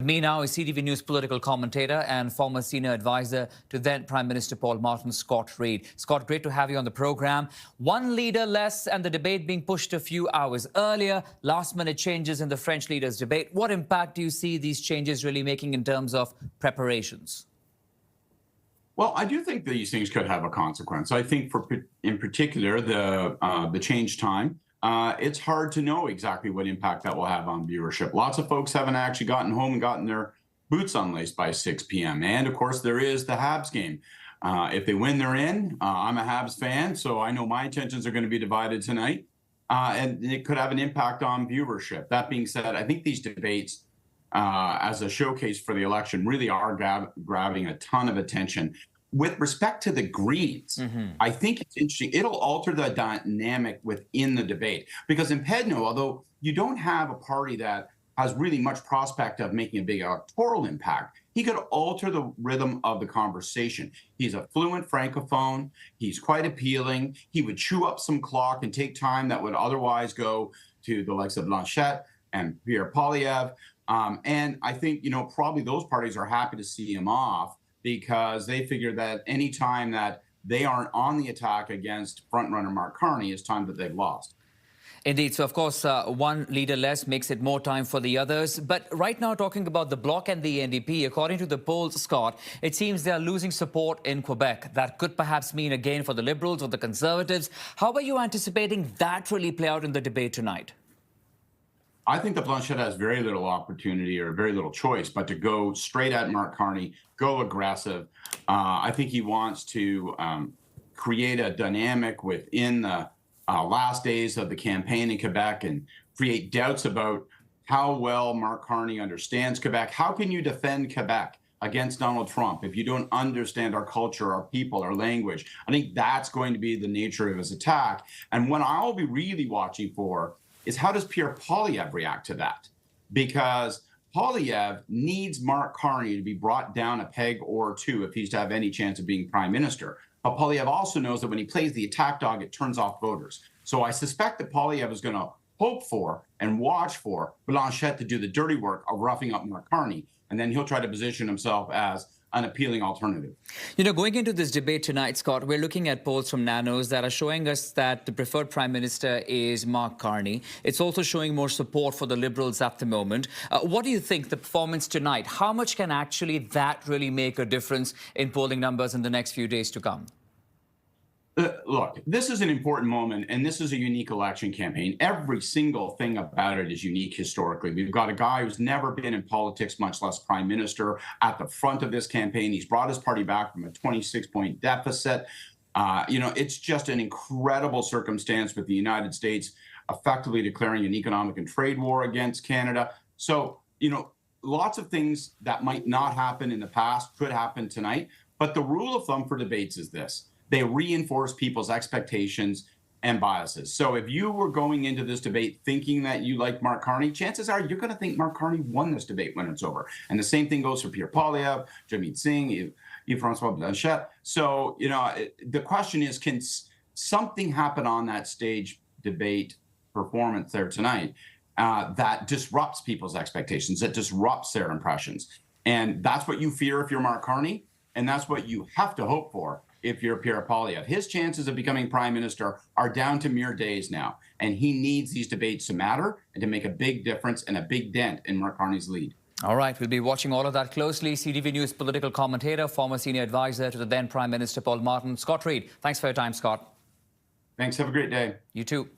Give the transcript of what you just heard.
me now is CTV News political commentator and former senior advisor to then Prime Minister Paul Martin, Scott Reid. Scott, great to have you on the program. One leader less and the debate being pushed a few hours earlier. Last-minute changes in the French leaders' debate. What impact do you see these changes really making in terms of preparations? Well, I do think these things could have a consequence. I think, in particular, the change time. It's hard to know exactly what impact that will have on viewership. Lots of folks haven't actually gotten home and gotten their boots unlaced by 6 p.m. And, of course, there is the Habs game. If they win, they're in. I'm a Habs fan, so I know my intentions are going to be divided tonight. And it could have an impact on viewership. That being said, I think these debates, as a showcase for the election, really are grabbing a ton of attention. With respect to the Greens, I think it's interesting. It'll alter the dynamic within the debate. Because in Pedno, although you don't have a party that has really much prospect of making a big electoral impact, he could alter the rhythm of the conversation. He's a fluent francophone. He's quite appealing. He would chew up some clock and take time that would otherwise go to the likes of Blanchette and Pierre Poilievre. And I think, probably those parties are happy to see him off, because they figure that any time that they aren't on the attack against frontrunner Mark Carney is time that they've lost. Indeed. So, of course, one leader less makes it more time for the others. But right now, talking about the Bloc and the NDP, according to the polls, Scott, it seems they are losing support in Quebec. That could perhaps mean a gain for the Liberals or the Conservatives. How are you anticipating that really play out in the debate tonight? I think that Blanchette has very little opportunity or very little choice but to go straight at Mark Carney, go aggressive. I think he wants to create a dynamic within the last days of the campaign in Quebec and create doubts about how well Mark Carney understands Quebec. How can you defend Quebec against Donald Trump if you don't understand our culture, our people, our language? I think that's going to be the nature of his attack. And what I'll be really watching for is how does Pierre Poilievre react to that? Because Poilievre needs Mark Carney to be brought down a peg or two if he's to have any chance of being prime minister. But Poilievre also knows that when he plays the attack dog, it turns off voters. So I suspect that Poilievre is going to hope for and watch for Blanchette to do the dirty work of roughing up Mark Carney, and then he'll try to position himself as an appealing alternative. Going into this debate tonight, Scott, we're looking at polls from Nanos that are showing us that the preferred Prime Minister is Mark Carney. It's also showing more support for the Liberals at the moment. What do you think, the performance tonight, how much can actually that really make a difference in polling numbers in the next few days to come? Look, this is an important moment, and this is a unique election campaign. Every single thing about it is unique historically. We've got a guy who's never been in politics, much less prime minister, at the front of this campaign. He's brought his party back from a 26-point deficit. It's just an incredible circumstance with the United States effectively declaring an economic and trade war against Canada. So, lots of things that might not happen in the past could happen tonight. But the rule of thumb for debates is this: they reinforce people's expectations and biases. So if you were going into this debate thinking that you like Mark Carney, chances are you're going to think Mark Carney won this debate when it's over. And the same thing goes for Pierre Poilievre, Jagmeet Singh, Yves-François Blanchette. So, the question is, can something happen on that stage debate performance there tonight that disrupts people's expectations, that disrupts their impressions? And that's what you fear if you're Mark Carney, and that's what you have to hope for if you're Pierre Poilievre. His chances of becoming prime minister are down to mere days now, and he needs these debates to matter and to make a big difference and a big dent in Mark Carney's lead. All right, we'll be watching all of that closely. CTV News political commentator, former senior advisor to the then Prime Minister Paul Martin, Scott Reid. Thanks for your time, Scott. Thanks. Have a great day. You too.